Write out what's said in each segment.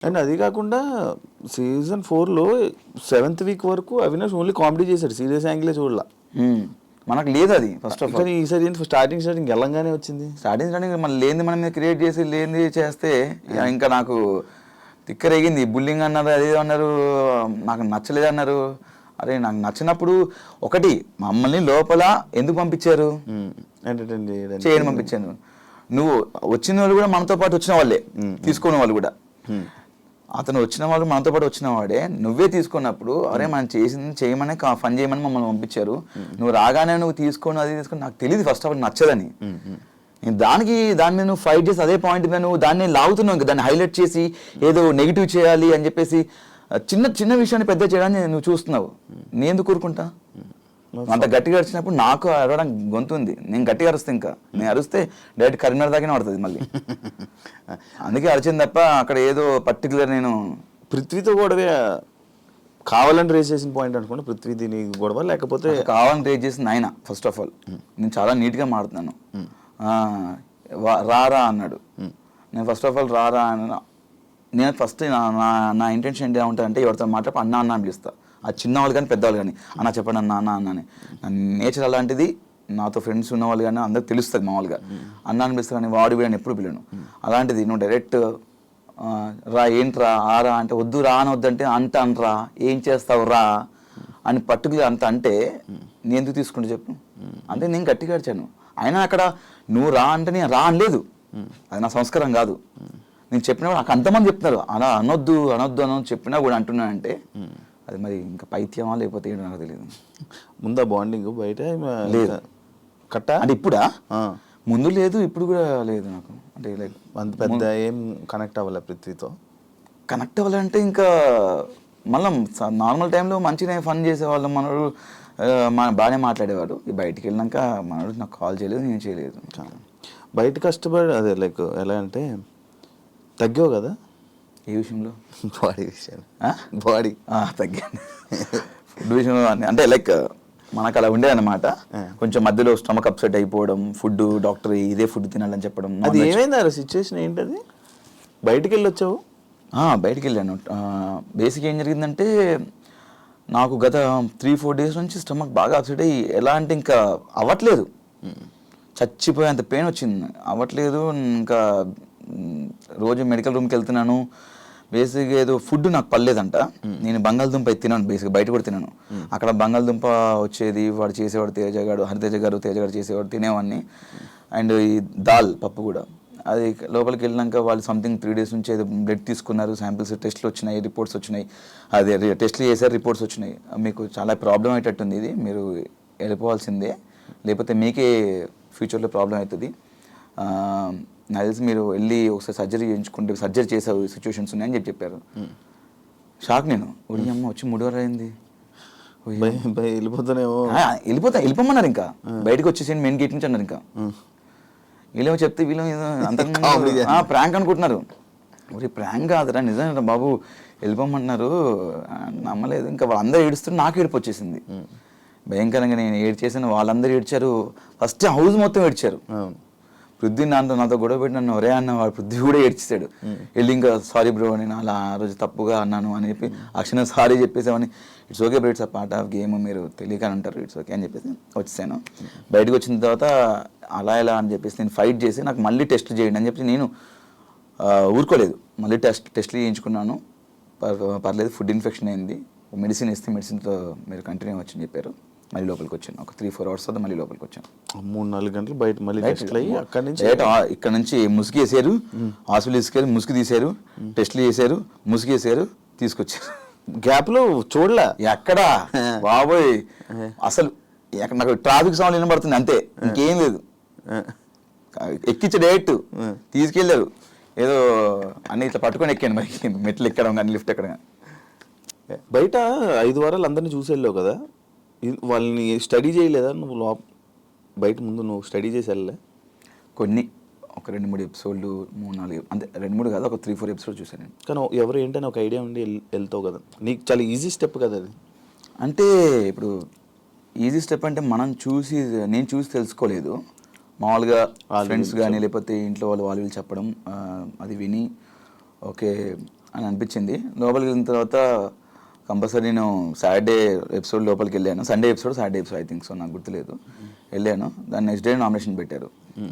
And అది కాకుండా season 4లో 7th week వరకు అవినాష్ ఓన్లీ కామెడీ చేశాడు, సీరియస్ యాంగిలే చూడాల. మనకు లేదు అది ఫస్ట్ ఆఫ్ ఆల్. కానీ ఈసారి స్టార్టింగ్ వెళ్ళంగానే వచ్చింది. స్టార్టింగ్ మనం లేనిది మనం మీద క్రియేట్ చేసి లేనిది చేస్తే ఇంకా నాకు తిక్కరేగింది. బుల్లింగ్ అన్నారు, అదే అన్నారు, నాకు నచ్చలేదు అన్నారు. అరే నాకు నచ్చినప్పుడు ఒకటి మమ్మల్ని లోపల ఎందుకు పంపించారు, ఎంటర్టైన్ చేయని పంపించాను. నువ్వు వచ్చిన వాళ్ళు కూడా మనతో పాటు వచ్చిన వాళ్ళే, తీసుకున్న వాళ్ళు కూడా. అతను వచ్చిన వాళ్ళు మనతో పాటు వచ్చిన వాడే, నువ్వే తీసుకున్నప్పుడు అరే మనం చేసింది చేయమని ఫన్ చేయమని మమ్మల్ని పంపించారు. నువ్వు రాగానే నువ్వు తీసుకొని అది తీసుకొని నాకు తెలియదు ఫస్ట్ ఆఫ్ ఆల్ నచ్చదని. దాని మీద నువ్వు ఫైట్ చేసి అదే పాయింట్ మీద నువ్వు దాన్ని లాగుతున్నావు, ఇంకా దాన్ని హైలైట్ చేసి ఏదో నెగిటివ్ చేయాలి అని చెప్పేసి చిన్న చిన్న విషయాన్ని పెద్ద చేయడాన్ని నువ్వు చూస్తున్నావు. నేను ఎందుకు కూరుకుంటా? అంత గట్టిగా అరిచినప్పుడు నాకు అరవడానికి గొంతు ఉంది, నేను గట్టిగా అరుస్తే ఇంకా నేను అరిస్తే డైరెక్ట్ కరీంనగర్ దాకానే పడుతుంది మళ్ళీ. అందుకే అరిచింది తప్ప అక్కడ ఏదో పర్టికులర్ నేను పృథ్వీతో గొడవ కావాలని రేస్ చేసిన పాయింట్ అనుకోండి. పృథ్వీ దీని గొడవ లేకపోతే కావాలని రేస్ చేసింది ఆయన. ఫస్ట్ ఆఫ్ ఆల్ నేను చాలా నీట్గా మాడుతున్నాను. రారా అన్నాడు, నేను ఫస్ట్ ఆఫ్ ఆల్ రారా అన్న. నేను ఫస్ట్ నా ఇంటెన్షన్ ఏంటి ఏమంటానంటే ఎవరితో మాట్లాడి అన్న అన్న అని పిలుస్తా. ఆ చిన్నవాళ్ళు కానీ పెద్దవాళ్ళు కానీ అన్న చెప్పండి అన్న అన్న అన్నని. నా నేచర్ అలాంటిది. నాతో ఫ్రెండ్స్ ఉన్నవాళ్ళు కానీ అందరికి తెలుస్తుంది మామూలుగా. అన్న అని పిలుస్తారు కానీ వాడు వీడని ఎప్పుడు పిలను. అలాంటిది నువ్వు డైరెక్ట్ రా ఏంట్రా ఆరా అంటే వద్దు రా అని వద్దంటే అంత అనరా ఏం చేస్తావు రా అని పర్టికులర్ అంత అంటే నేను ఎందుకు తీసుకుంటే చెప్పు. అంటే నేను గట్టిగా అడిచాను. అయినా అక్కడ నువ్వు రా అంటే నేను రా అనలేదు, అది నా సంస్కారం కాదు. నేను చెప్పినా కూడా నాకు అంతమంది చెప్తున్నారు అలా అనొద్దు అనొద్దు అనొద్దు చెప్పినా కూడా అంటున్నానంటే అది మరి ఇంకా పైత్యమా లేకపోతే ఏంటో నాకు తెలియదు. ముందా బాండింగ్ బయట లేదు కట్ట అంటే ఇప్పుడా? ముందు లేదు ఇప్పుడు కూడా లేదు నాకు. అంటే లైక్ అంత పెద్ద ఏం కనెక్ట్ అవ్వాలి పృథ్వీతో. కనెక్ట్ అవ్వాలంటే ఇంకా మళ్ళీ నార్మల్ టైంలో మంచిగా ఫన్ చేసేవాళ్ళం. మనడు బాగానే మాట్లాడేవాడు. బయటికి వెళ్ళినాక మనడు నాకు కాల్ చేయలేదు, నేను చేయలేదు. బయట కష్టపడి అదే లైక్ ఎలా అంటే తగ్గావు కదా ఏ విషయంలో? బాడీ విషయం. బాడీ తగ్గాను ఫుడ్ విషయంలో. అంటే లైక్ మనకు అలా ఉండేదన్నమాట. కొంచెం మధ్యలో స్టమక్ అప్సెట్ అయిపోవడం, ఫుడ్ డాక్టర్ ఇదే ఫుడ్ తినాలని చెప్పడం. అది ఏమైంది ఆ సిచ్యువేషన్ ఏంటది? బయటికి వెళ్ళి వచ్చావు? బయటికి వెళ్ళాను. బేసిక్ ఏం జరిగిందంటే నాకు గత 3-4 డేస్ నుంచి స్టమక్ బాగా అప్సెట్ అయ్యి ఎలా అంటే ఇంకా అవ్వట్లేదు, చచ్చిపోయేంత పెయిన్ వచ్చింది, అవ్వట్లేదు. ఇంకా రోజు మెడికల్ రూమ్కి వెళ్తున్నాను. బేసిక్గా ఏదో ఫుడ్ నాకు పర్లేదంట. నేను బంగాళదుంప తిన్నాను, బేసిక్గా బయట కూడా తిన్నాను. అక్కడ బంగాళదుంప వచ్చేది, వాడు చేసేవాడు హరితేజ గారు చేసేవాడు, తినేవాడిని. అండ్ ఈ దాల్ పప్పు కూడా. అది లోపలికి వెళ్ళినాక వాళ్ళు సంథింగ్ 3 డేస్ నుంచి ఏదో బ్లడ్ తీసుకున్నారు, శాంపిల్స్ టెస్ట్లు వచ్చినాయి, రిపోర్ట్స్ వచ్చినాయి. అదే టెస్ట్లు చేశారు, రిపోర్ట్స్ వచ్చినాయి. మీకు చాలా ప్రాబ్లం అయ్యేటట్టుంది, ఇది మీరు వెళ్ళిపోవాల్సిందే, లేకపోతే మీకే ఫ్యూచర్లో ప్రాబ్లం అవుతుంది. నాకు తెలిసి మీరు వెళ్ళి ఒకసారి సర్జరీ చేయించుకుంటే సర్జరీ చేసే సిచ్యువేషన్స్ ఉన్నాయని చెప్పారు. షాక్ నేను. ఒడి అమ్మ వచ్చి 3 వారాలు అయింది, వెళ్ళిపోమన్నారు. ఇంకా బయటకు వచ్చేసేయండి మెయిన్ గేట్ నుంచి అన్నారు. ఇంకా వీళ్ళేమో చెప్తే వీళ్ళు అంత ప్రాంక్ అనుకుంటున్నారు. ఒరే ప్రాంక్ కాదురా నిజంగా బాబు వెళ్ళిపోమంటున్నారు. నమ్మలేదు. ఇంకా వాళ్ళందరూ ఏడుస్తుంటే నాకు ఏడుపు వచ్చేసింది భయంకరంగా. నేను ఏడ్చేసాను, వాళ్ళందరూ ఏడ్చారు. ఫస్ట్ హౌస్ మొత్తం ఏడ్చారు. పృథ్వీ నాతో గొడవ పెట్టి నన్ను ఒరే అన్న, వాడు పృథ్వీ కూడా ఏడ్చేసాడు. వెళ్ళి ఇంకా సారీ బ్రో నేను అలా ఆ రోజు తప్పుగా అన్నాను అని చెప్పి అక్షణ సారీ చెప్పేసామని. It's okay bro, it's a part of game, మీరు తెలియక అంటారు, ఇట్స్ ఓకే అని చెప్పేసి వచ్చేసాను. బయటకు వచ్చిన తర్వాత అలా ఎలా అని చెప్పేసి నేను ఫైట్ చేసి నాకు మళ్ళీ టెస్ట్ చేయండి అని చెప్పి నేను ఊరుకోలేదు. మళ్ళీ టెస్ట్లు చేయించుకున్నాను, పర్లేదు. ఫుడ్ ఇన్ఫెక్షన్ అయింది, మెడిసిన్ ఇస్తే మెడిసిన్తో మీరు కంటిన్యూ వచ్చని చెప్పారు. మళ్ళీ లోపలికి వచ్చాను. ఒక 3-4 అవర్స్ తర్వాత మళ్ళీ లోపలికి వచ్చాను. 3-4 గంటలు బయట మళ్ళీ ఇక్కడ నుంచి ముసుగు వేసారు, హాస్పిటల్ తీసుకెళ్ళి ముసుగు తీశారు, టెస్ట్లు చేశారు, ముసుగు వేసారు, తీసుకొచ్చారు. గ్యాప్లో చూడలే ఎక్కడా బాబోయ్ అసలు నాకు ట్రాఫిక్ సౌండ్ వినబడుతుంది అంతే, ఇంకేం లేదు. ఎక్కించే డైరెక్ట్ తీసుకెళ్ళారు. ఏదో అన్ని ఇట్లా పట్టుకొని ఎక్కాను, మరి మెట్లు ఎక్కడం కానీ లిఫ్ట్ ఎక్కడం కానీ. బయట 5 వారాలు అందరినీ చూసి వెళ్ళావు కదా, వాళ్ళని స్టడీ చేయలేదా నువ్వు? బయట ముందు నువ్వు స్టడీ చేసి వెళ్ళలే? కొన్ని ఒక 2-3 ఎపిసోడ్లు, 3-4 అంతే, 2-3 కాదు, ఒక 3-4 ఎపిసోడ్ చూసాను నేను. కానీ ఎవరు ఏంటని ఒక ఐడియా ఉండి వెళ్తావు కదా, నీకు చాలా ఈజీ స్టెప్ కదా అది. అంటే ఇప్పుడు ఈజీ స్టెప్ అంటే నేను చూసి తెలుసుకోలేదు. మామూలుగా ఫ్రెండ్స్ కానీ లేకపోతే ఇంట్లో వాళ్ళు చెప్పడం, అది విని ఓకే అని అనిపించింది. లోపలికి వెళ్ళిన తర్వాత కంపల్సరీ నేను సాటర్డే ఎపిసోడ్ లోపలికి వెళ్ళాను. Sunday episode Saturday episode I think so, నాకు గుర్తులేదు. వెళ్ళాను. దాని నెక్స్ట్ డే నామినేషన్ పెట్టారు.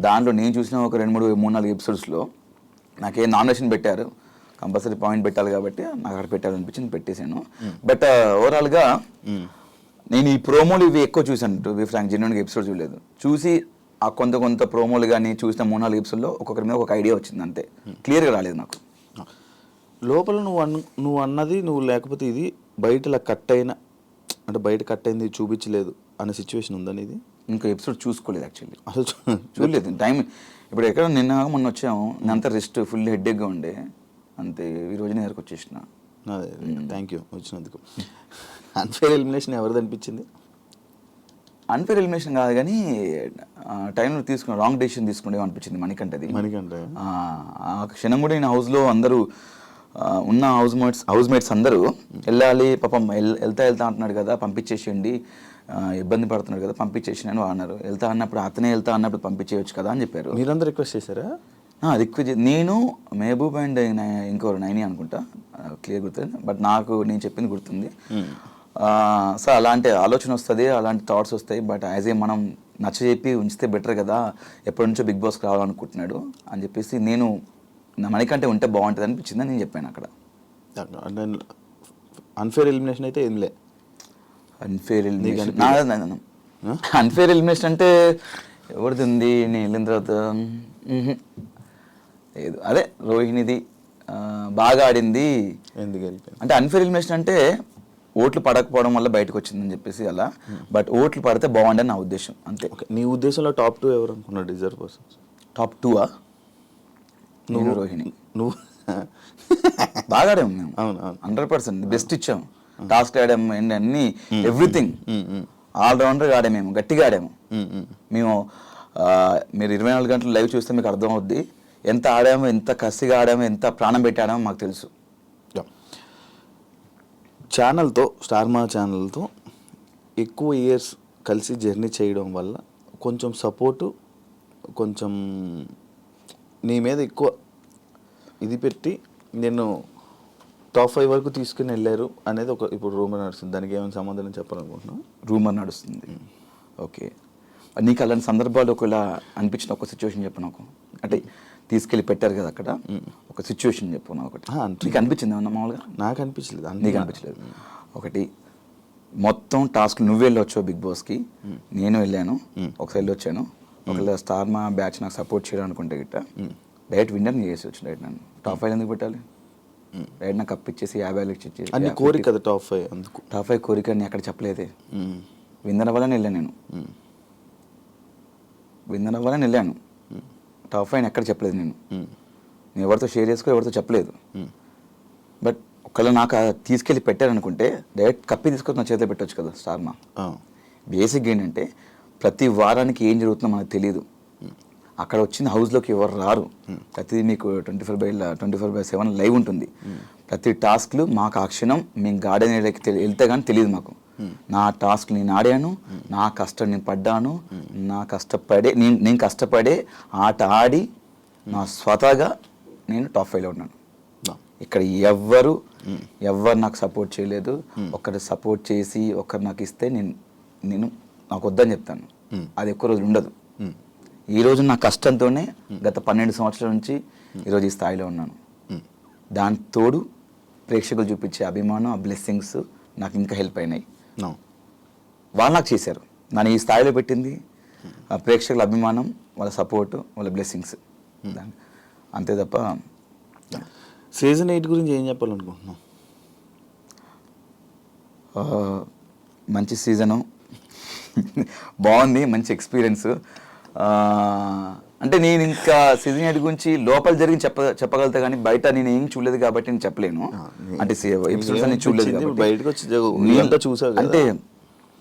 దాంట్లో నేను చూసిన ఒక 2-3-4 ఎపిసోడ్స్లో నాకే నామినేషన్ పెట్టారు. కంపల్సరీ పాయింట్ పెట్టాలి కాబట్టి నాకు అక్కడ పెట్టాలనిపించింది, పెట్టేశాను. బట్ ఓవరాల్గా నేను ఈ ప్రోమోలు ఇవి ఎక్కువ చూశాను. టు బి ఫ్రాంక్, జెన్యున్గా ఎపిసోడ్ చూడలేదు. చూసి ఆ కొంత ప్రోమోలు కానీ చూసిన 3-4 ఎపిసోడ్లో ఒక్కొక్కరి మీద ఒక ఐడియా వచ్చింది అంతే. క్లియర్గా రాలేదు నాకు. లోపల నువ్వు అన్నది నువ్వు లేకపోతే ఇది బయట ఇలా కట్ అయిన అంటే బయట కట్ అయింది చూపించలేదు అనే సిచ్యువేషన్ ఉందని ఇది ఇంకా ఎపిసోడ్ చూసుకోలేదు యాక్చువల్లీ, అసలు చూడలేదు. టైం ఇప్పుడు ఎక్కడ మొన్న వచ్చాము, అంతా రెస్ట్ ఫుల్ హెడ్ఏక్గా ఉండే అంతే. ఈ రోజు నేరకు వచ్చేసిన. అదే థ్యాంక్ యూ వచ్చినందుకు. అన్ఫేర్ ఎలిమినేషన్ ఎవరిది అనిపించింది? అన్ఫేర్ ఎలిమినేషన్ కాదు కానీ టైంలో రాంగ్ డెసిషన్ తీసుకునే అనిపించింది మణికంఠది. ఆ క్షణం కూడా నేను హౌస్లో అందరూ ఉన్న హౌస్ మేట్స్ అందరూ వెళ్ళాలి పాపం, వెళ్తా అంటున్నాడు కదా పంపించేసేయండి, ఇబ్బంది పడుతున్నాడు కదా పంపించేసి అని అన్నారు. వెళ్తా అన్నప్పుడు పంపించేయచ్చు కదా అని చెప్పారు. మీరందరూ రిక్వెస్ట్ చేశారా? రిక్వెస్ట్ నేను, మహబూబ్ అండ్ ఇంకోరు నైని అనుకుంటా, క్లియర్ గుర్తుంది. బట్ నేను చెప్పింది గుర్తుంది. సో అలాంటి ఆలోచన వస్తుంది, అలాంటి థాట్స్ వస్తాయి. బట్ యాజ్ ఏ మనం నచ్చజెప్పి ఉంచితే బెటర్ కదా, ఎప్పటి నుంచో బిగ్ బాస్కి రావాలనుకుంటున్నాడు అని చెప్పేసి నేను మణికంటే ఉంటే బాగుంటుంది అనిపించింది అని నేను చెప్పాను అక్కడ. అన్ఫేర్ ఎలిమినేషన్ అయితే ఏం లే. అన్ఫేర్ ఎలిమినేషన్ అంటే ఎవరిది ఉంది? నేను వెళ్ళిన తర్వాత లేదు, అదే రోహిణిది బాగా ఆడింది. ఎందుకు అంటే అన్ఫేర్ ఎలిమినేషన్ అంటే ఓట్లు పడకపోవడం వల్ల బయటకు వచ్చిందని చెప్పేసి అలా. బట్ ఓట్లు పడితే బాగుండని నా ఉద్దేశం అంతే. నీ ఉద్దేశంలో టాప్ 2 ఎవరు అనుకున్నాడు డిజర్వ్ పర్సన్స్? టాప్ 2 నువ్వు, రోహిణి. నువ్వు బాగా ఆడాము మేము. అవును 100% బెస్ట్ ఇచ్చాము. టాస్క్ ఆడాము, అన్ని ఎవ్రీథింగ్ ఆల్రౌండర్గా ఆడాము. మేము గట్టిగా ఆడాము. మేము మీరు 24 గంటలు లైవ్ చూస్తే మీకు అర్థం అవుద్ది ఎంత ఆడామో, ఎంత కసిగా ఆడామో, ఎంత ప్రాణం పెట్టి ఆడామో మాకు తెలుసు. ఛానల్తో, స్టార్ మా ఛానల్తో ఎక్కువ ఇయర్స్ కలిసి జర్నీ చేయడం వల్ల కొంచెం సపోర్టు, కొంచెం నీ మీద ఎక్కువ ఇది పెట్టి నేను టాప్ 5 వరకు తీసుకుని వెళ్ళారు అనేది ఒక ఇప్పుడు రూమర్ నడుస్తుంది. దానికి ఏమైనా సమాధానం చెప్పాలనుకుంటున్నాను? రూమర్ నడుస్తుంది, ఓకే. నీకు అలాంటి సందర్భాలు ఒకవేళ అనిపించిన ఒక సిచ్యువేషన్ చెప్పు నాకు. అంటే తీసుకెళ్ళి పెట్టారు కదా అక్కడ, ఒక సిచ్యువేషన్ చెప్పు నాకు ఒకటి. నీకు అనిపించింది ఏమన్నా మామూలుగా? నాకు అనిపించలేదు. నీకు అనిపించలేదు? ఒకటి మొత్తం టాస్క్ నువ్వు వెళ్ళొచ్చు బిగ్ బాస్కి, నేను వెళ్ళాను, ఒకసారి వెళ్ళొచ్చాను. ఒకవేళ స్టార్ మా బ్యాచ్ నాకు సపోర్ట్ చేయడం అనుకుంటే గిట్ట డైరెక్ట్ విన్నర్ని చేసి వచ్చి డైరెక్ట్ నన్ను టాప్ 5 ఎందుకు పెట్టాలి? డైరెక్ట్ నాకు కప్ ఇచ్చేసి 50 ఇచ్చేసి అన్ని కోరిక కదా టాప్ 5. అందుకు టాప్ 5 కోరిక నేను అక్కడ చెప్పలేదే. విన్నర్ అవ్వాలని వెళ్ళాను నేను, విన్నర్ అవ్వాలని వెళ్ళాను. టాప్ 5 ఎక్కడ చెప్పలేదు నేను ఎవరితో షేర్ చేసుకో, ఎవరితో చెప్పలేదు. బట్ ఒకవేళ నాకు తీసుకెళ్ళి పెట్టారనుకుంటే డైరెక్ట్ కప్పి తీసుకొని నా చేతిలో పెట్టవచ్చు కదా స్టార్ మా. బేసిక్గా ఏంటంటే ప్రతి వారానికి ఏం జరుగుతుందో మనకు తెలియదు. అక్కడ వచ్చిన హౌస్లోకి ఎవరు రారు. ప్రతిదీ మీకు 24/7 లైవ్ ఉంటుంది. ప్రతి టాస్క్లు మాకు ఆ క్షణం మేము గార్డెన్ ఏరియాకి వెళ్తే కానీ తెలియదు మాకు. నా టాస్క్ నేను ఆడాను, నా కష్టం నేను పడ్డాను, నేను కష్టపడే ఆట ఆడి నా స్వతహాగా నేను టాప్ 5లో ఉన్నాను. ఇక్కడ ఎవ్వరు నాకు సపోర్ట్ చేయలేదు. ఒకరు సపోర్ట్ చేసి ఒకరు నాకు ఇస్తే నేను నాకు వద్దని చెప్తాను. అది ఎక్కువ రోజులు ఉండదు. ఈరోజు నా కష్టంతోనే గత 12 సంవత్సరాల నుంచి ఈరోజు ఈ స్థాయిలో ఉన్నాను. దాని తోడు ప్రేక్షకులు చూపించే అభిమానం, ఆ బ్లెస్సింగ్స్ నాకు ఇంకా హెల్ప్ అయినాయి. వాళ్ళు నాకు చేశారు, నన్ను ఈ స్థాయిలో పెట్టింది ఆ ప్రేక్షకుల అభిమానం, వాళ్ళ సపోర్ట్, వాళ్ళ బ్లెస్సింగ్స్. అంతే తప్ప. సీజన్ 8 గురించి ఏం చెప్పాలనుకుంటున్నావు? మంచి సీజను, బాగుంది, మంచి ఎక్స్పీరియన్స్. అంటే నేను ఇంకా సీజన్ 8 గురించి లోపల జరిగి చెప్పగలుగుతా కానీ బయట నేను ఏం చూడలేదు కాబట్టి నేను చెప్పలేను. అంటే ఎపిసోడ్స్ అన్ని చూడలేదు కాబట్టి. అంటే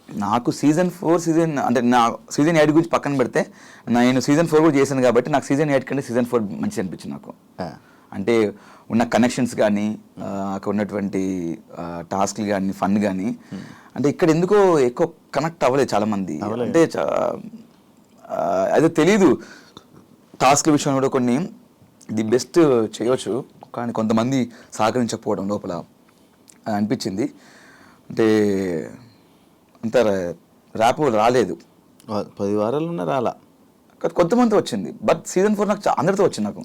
నాకు సీజన్ 4 అంటే నా సీజన్ 8 గురించి పక్కన పెడితే నేను సీజన్ 4 కూడా చేశాను కాబట్టి నాకు సీజన్ 8 కంటే సీజన్ 4 మంచిగా అనిపించింది నాకు. అంటే ఉన్న కనెక్షన్స్ కానీ, అక్కడ ఉన్నటువంటి టాస్క్లు కానీ, ఫన్ కానీ, అంటే ఇక్కడ ఎందుకో ఎక్కువ కనెక్ట్ అవ్వలేదు చాలామంది. అంటే అదే తెలీదు. టాస్క్ విషయంలో కూడా కొన్ని ది బెస్ట్ చేయవచ్చు, కానీ కొంతమంది సహకరించకపోవడం లోపల అది అనిపించింది. అంటే అంత ర్యాప్ రాలేదు. 10 వారాలు ఉన్న రాలా, కొంతమంది వచ్చింది. బట్ సీజన్ 4 నాకు అందరితో వచ్చింది. నాకు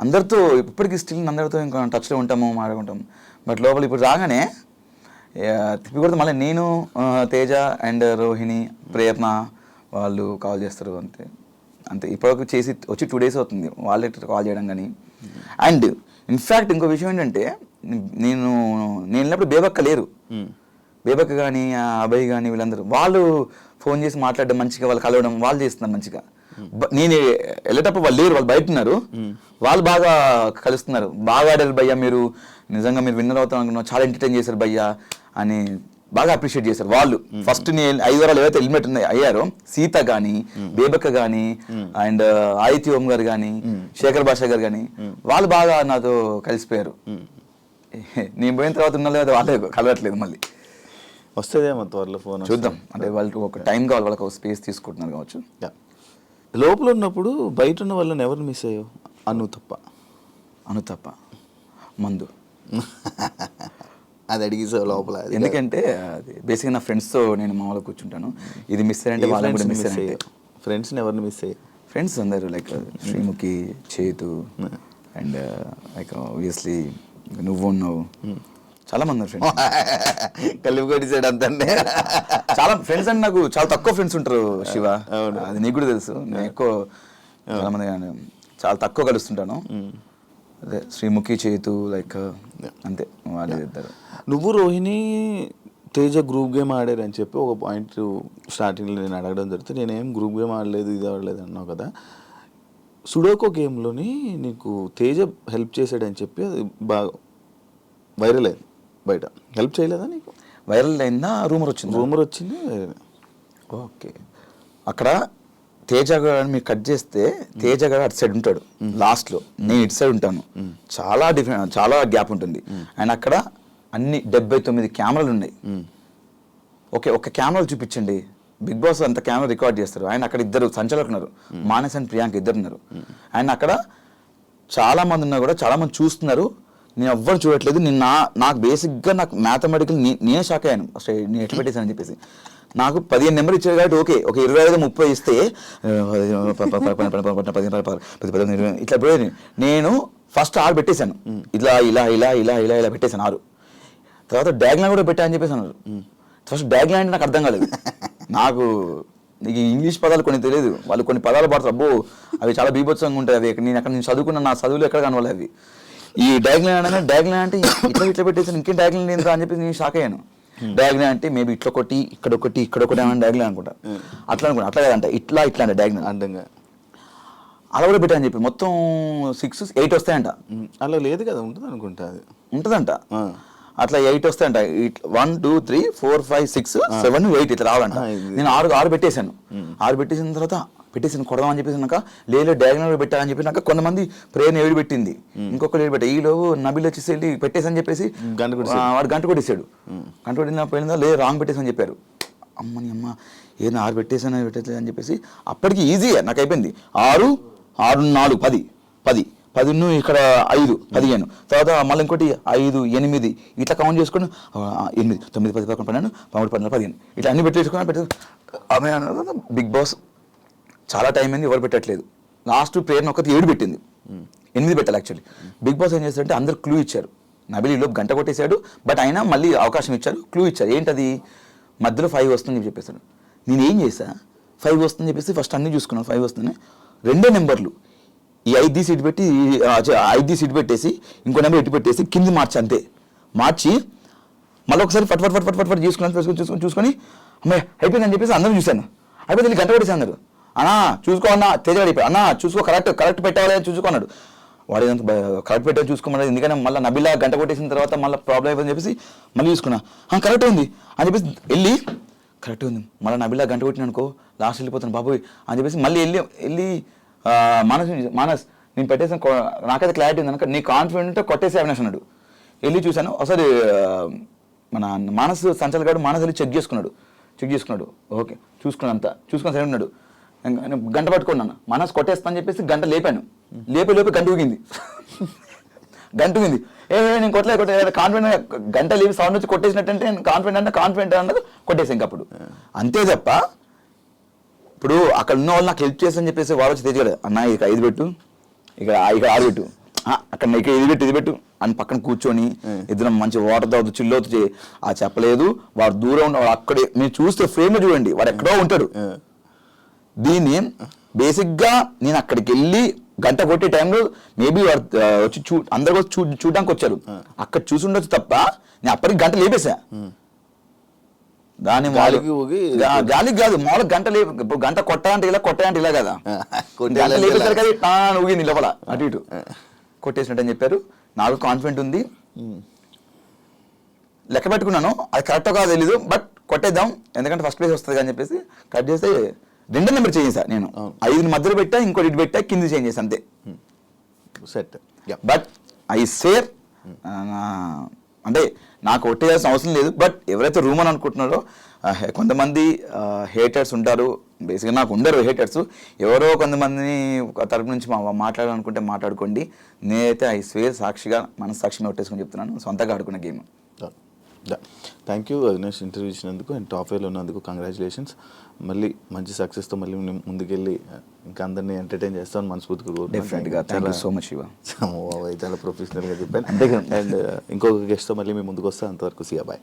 అందరితో ఇప్పటికీ స్టిల్ అందరితో ఇంకా టచ్లో ఉంటాము, మాట్లాడుకుంటాము. బట్ లోపల ఇప్పుడు రాగానే తిప్పి కొడితే మళ్ళీ నేను, తేజ అండ్ రోహిణి, ప్రేరణ వాళ్ళు కాల్ చేస్తారు. అంతే అంతే ఇప్పటివరకు చేసి వచ్చి 2 days అవుతుంది వాళ్ళే కాల్ చేయడం. కానీ అండ్ ఇన్ఫ్యాక్ట్ ఇంకో విషయం ఏంటంటే నేను వెళ్ళినప్పుడు బేబక్క లేరు. బేబక్క కానీ అభయ్ కానీ వీళ్ళందరూ వాళ్ళు ఫోన్ చేసి మాట్లాడడం, మంచిగా వాళ్ళు కలవడం వాళ్ళు చేస్తున్నారు మంచిగా. నేను వెళ్ళేటప్పుడు వాళ్ళు లేరు, వాళ్ళు బయట ఉన్నారు. వాళ్ళు బాగా కలుస్తున్నారు. బాగా ఆడారు భయ్యా, మీరు నిజంగా మీరు విన్నర్ అవుతాం అనుకున్నాం, చాలా ఎంటర్టైన్ చేశారు భయ్యా అని బాగా అప్రిషియేట్ చేశారు వాళ్ళు. ఫస్ట్ నేను 5 వారాలు ఏవైతే ఎలిమినేట్ అయ్యారో సీత కానీ, బేబక్క కానీ, అండ్ ఆదిత్య ఓం గారు కానీ, శేఖర్ భాష గారు కానీ వాళ్ళు బాగా నాతో కలిసిపోయారు. నేను పోయిన తర్వాత ఉన్న లేదా వాళ్ళే కలవట్లేదు. మళ్ళీ వస్తుందేమో త్వరలో ఫోన్, చూద్దాం. అంటే వాళ్ళకి ఒక టైం కావాలి, వాళ్ళకి ఒక స్పేస్ తీసుకుంటున్నారు కావచ్చు. లోపల ఉన్నప్పుడు బయట ఉన్న వాళ్ళని ఎవరు మిస్ అయ్యావు? అను తప్ప మందు అది అడిగేసావు లోపల. ఎందుకంటే అది బేసిక్గా నా ఫ్రెండ్స్తో నేను మామూలుగా కూర్చుంటాను. ఇది మిస్ అయ్యంటే వాళ్ళని కూడా మిస్ అయ్యాయి. ఫ్రెండ్స్ని ఎవరిని మిస్ అయ్యాయి? ఫ్రెండ్స్ అందరూ లైక్ శ్రీముఖి, చేతు అండ్ లైక్ ఆబ్వియస్లీ నువ్వు ఉన్నావు, చాలా మంది ఫ్రెండ్స్ కలిపి కొట్టేసాడు అంతే. చాలా ఫ్రెండ్స్ అంటే నాకు చాలా తక్కువ ఫ్రెండ్స్ ఉంటారు శివ, అది నీకు కూడా తెలుసు. నేను ఎక్కువ చాలా మంది చాలా తక్కువ కలుస్తుంటాను. అదే శ్రీముఖి, చేతు లైక్ అంతే వాళ్ళు ఇద్దరు. నువ్వు రోహిణి తేజ గ్రూప్ గేమ్ ఆడారు అని చెప్పి ఒక పాయింట్ స్టార్టింగ్లో నేను అడగడం జరిగితే నేనేం గ్రూప్ గేమ్ ఆడలేదు, ఇది ఆడలేదు అన్నావు కదా. సుడోకో గేమ్లోని నీకు తేజ హెల్ప్ చేశాడని చెప్పి అది బాగా వైరల్ అయింది బయట. హెల్ప్ చేయలేదా నీకు? వైరల్ అయిందా? రూమర్ వచ్చింది. ఓకే, అక్కడ తేజ గారు మీరు కట్ చేస్తే తేజ గారు అటు సైడ్ ఉంటాడు లాస్ట్లో, నేను ఇటు సైడ్ ఉంటాను. చాలా డిఫరెంట్, చాలా గ్యాప్ ఉంటుంది. అండ్ అక్కడ అన్ని 79 కెమెరాలు ఉన్నాయి. ఓకే, ఒక కెమెరాలు చూపించండి. బిగ్ బాస్ అంత కెమెరా రికార్డ్ చేస్తారు. ఆయన అక్కడ ఇద్దరు సంచాలకులు ఉన్నారు, మానస్ అండ్ ప్రియాంక ఇద్దరు ఉన్నారు. అండ్ అక్కడ చాలా మంది ఉన్నా కూడా చాలా మంది చూస్తున్నారు. నేను ఎవ్వరు చూడట్లేదు. నాకు బేసిక్గా నాకు మ్యాథమెటికల్ నేనే షాక్ అయ్యాను. అసలు నేను ఎట్లా పెట్టేశాను అని చెప్పేసి. నాకు 15 నెంబర్ ఇచ్చారు కాబట్టి ఓకే, ఒక 25-30 ఇస్తే ఇట్లా పోయేది. నేను ఫస్ట్ 6 పెట్టేశాను. ఇలా ఇలా ఇలా ఇలా ఇలా ఇలా పెట్టేశాను 6. తర్వాత డాగ్లైన్ కూడా పెట్టా అని చెప్పేసి అన్నారు. ఫస్ట్ డాగ్లైన్ అంటే నాకు అర్థం కాలేదు. నాకు నీకు ఇంగ్లీష్ పదాలు కొన్ని తెలియదు, వాళ్ళు కొన్ని పదాలు పడతారు. అబ్బో అవి చాలా బీభత్సంగా ఉంటాయి. అవి నేను చదువుకున్న నా చదువులు ఎక్కడ కనవాలి అవి. ఈ డాగ్లైన్ అంటే ఇట్లా పెట్టేసాను, ఇంకేం డాగ్లైన్ ఏంద్రా అని చెప్పి నేను షాక్ అయ్యాను. డాగ్లైన్ అంటే మేబీ ఇట్లా ఒకటి ఇక్కడ ఒకటి ఏమైనా డాగ్లైన్ అనుకుంటా, అట్లా అట్లా కాదంట, ఇట్లా అంటే డాగ్లైన్ అందంగా అలా కూడా పెట్టా అని చెప్పి మొత్తం 6-8 వస్తాయంట. అలా లేదు కదా, ఉంటుంది అనుకుంటా. అది ఉంటుందంట, అట్లా 8 వస్తాయంట. 1 2 3 4 5 6 7 8 ఇట్లా రావాలంట. నేను 6 పెట్టేశాను. 6 పెట్టేసిన తర్వాత పెట్టేసాను కొడదాం అని చెప్పేసినాక లేదు డాగ్లైన్ పెట్టా అని చెప్పినాక కొంతమంది ప్రేరణ ఏడు పెట్టింది, ఇంకొకరు ఏడు పెట్టా. ఈలోపు నబిల్ వచ్చేసి వెళ్ళి పెట్టేసని చెప్పేసి వాడు గంట కొట్టేసాడు. గంట కొట్టిన పోయిందా లేదు రాంగ్ పెట్టేసని చెప్పారు. అమ్మని అమ్మ ఏదో 6 పెట్టేసాను పెట్టేది అని చెప్పేసి అప్పటికి ఈజీగా నాకు అయిపోయింది. 6 6 4 10 ఇక్కడ 5 15 తర్వాత మళ్ళీ ఇంకోటి 5 8 ఇట్లా కౌంట్ చేసుకొని 8 9 10 11 12 13 14 15 ఇట్లా అన్ని పెట్టేసుకుని బిగ్ బాస్ చాలా టైం అయింది, ఎవరు పెట్టట్లేదు. లాస్ట్ ప్రేరణ ఒకటి 7 పెట్టింది, 8 పెట్టాలి యాక్చువల్లీ. బిగ్ బాస్ ఏం చేస్తారంటే అందరు క్లూ ఇచ్చారు. నబిల్ ఈలోపు గంట కొట్టేశాడు, బట్ అయినా మళ్ళీ అవకాశం ఇచ్చారు, క్లూ ఇచ్చారు. ఏంటది మధ్యలో 5 వస్తుందని చెప్పేశాడు. నేను ఏం చేశా 5 వస్తుందని చెప్పేసి ఫస్ట్ అన్నీ చూసుకున్నాను. 5 వస్తుంది, 2 నెంబర్లు ఈ 5 సీట్ పెట్టి 5 సీట్ పెట్టేసి ఇంకో నెంబర్ ఎటు పెట్టేసి కింది మార్చి అంతే మార్చి మళ్ళీ ఒకసారి ఫట్ చూసుకొని అమ్మాయి అయిపోయిందని చెప్పేసి అందరూ చూశాను. అయిపోయింది గంట కొట్టేసి అన్నారు. అన్నా చూసుకో అన్న తేజ అయిపోయి అన్నా చూసుకో కరెక్ట్ పెట్టాలి చూసుకో అన్నాడు. వాడు ఏదంతా కరెక్ట్ పెట్టాలి చూసుకోమన్నాడు. ఎందుకంటే మళ్ళీ నబిల్లా గంట కొట్టేసిన తర్వాత మళ్ళీ ప్రాబ్లం అయిపోయిందని చెప్పేసి మళ్ళీ చూసుకున్నా. కరెక్ట్ ఉంది అని చెప్పేసి వెళ్ళి కరెక్ట్ ఉంది మళ్ళీ నబిల్లా గంట కొట్టిన అనుకో లాస్ట్ వెళ్ళిపోతాను బాబోయ్ అని చెప్పేసి మళ్ళీ వెళ్ళి మానస్ నేను పెట్టేసాను, నాకైతే క్లారిటీ ఉంది అనుకో, నీ కాన్ఫిడెంట్ ఉంటే కొట్టేసి అవినాష్ అన్నాడు. వెళ్ళి చూశాను ఒకసారి మన మానస్ సంచల్ గారు మానస్ వెళ్ళి చెక్ చేసుకున్నాడు. ఓకే చూసుకున్నాను అంతా చూసుకొని సరే ఉన్నాడు. గంట పట్టుకున్నాను మానస్ కొట్టేస్తా అని చెప్పేసి గంట లేపాను. లేపి గంట ఊగింది. గంట ఉంది నేను కొట్టే కాన్ఫిడెంట్ గంట లేవి సౌండ్ వచ్చి కొట్టేసినట్టంటే నేను కాన్ఫిడెంట్ అన్నది కొట్టేసాను ఇంక అప్పుడు. అంతే తప్ప ఇప్పుడు అక్కడ ఉన్న వాళ్ళు నాకు హెల్ప్ చేసని చెప్పేసి వాడు వచ్చి తెచ్చాడు, అన్న ఇక 5 పెట్టు, ఇక్కడ 6 పెట్టు, అక్కడ ఇక్కడ ఇది పెట్టు అని పక్కన కూర్చొని ఇద్దరం మంచి వాటర్ తాగుతూ చిల్లవుతూ ఆ చెప్పలేదు. వాడు దూరం ఉన్న వాడు అక్కడే మీరు చూస్తే ఫ్రేమ్ చూడండి, వాడు ఎక్కడో ఉంటాడు. దీన్ని బేసిక్గా నేను అక్కడికి వెళ్ళి గంట కొట్టే టైంలో మేబీ వచ్చి అందరు వచ్చి చూడడానికి వచ్చారు, అక్కడ చూసి ఉండొచ్చు తప్ప నేను అప్పటికి గంట లేపేసా. దాని గాలికి కాదు మామూలుగా గంట ఇప్పుడు గంట కొట్టాయంటే ఇలా కదా, గంట లేపేసారు కదా ఊగింది లోపల అటు ఇటు కొట్టేసినట్టు అని చెప్పారు. నాకు కాన్ఫిడెంట్ ఉంది, లెక్క పెట్టుకున్నాను. అది కరెక్టో కాదో తెలీదు, బట్ కొట్టేద్దాం ఎందుకంటే ఫస్ట్ ప్లేస్ వస్తుంది అని చెప్పేసి కట్ చేస్తే 2 నెంబర్ చేంజ్ చేశాను నేను. 5 మధ్యలో పెట్టా, ఇంకోటి ఇటు పెట్టా, కింద చేంజ్ చేశాను అంతే. సెట్. బట్ ఐ సేర్ అంటే నాకు కొట్టేయాల్సిన అవసరం లేదు. బట్ ఎవరైతే రూమ్ అని అనుకుంటున్నారో కొంతమంది హేటర్స్ ఉంటారు, బేసిక్గా నాకు ఉండరు హేటర్స్, ఎవరో కొంతమందిని తరపు నుంచి మాట్లాడాలనుకుంటే మాట్లాడుకోండి. నేనైతే ఐ స్వేర్ సాక్షిగా మనస్సాక్షిగా కొట్టేసుకొని చెప్తున్నాను, సొంతగా ఆడుకున్న game. Thank you Avinash, interview ఇచ్చినందుకు అండ్ టాప్ 5లో ఉన్నందుకు కంగ్రాచులేషన్స్. మళ్ళీ మంచి సక్సెస్తో మళ్ళీ ముందుకెళ్ళి ఇంకా అందరినీ ఎంటర్టైన్ చేస్తాను మనస్ఫూర్తిగా. డెఫినెట్గా thank you so much Shiva. చాలా ప్రొఫెషనల్గా చెప్పాను. అండ్ ఇంకొక గెస్ట్తో మళ్ళీ మేము ముందుకు వస్తాం. అంతవరకు సియా బాయ్.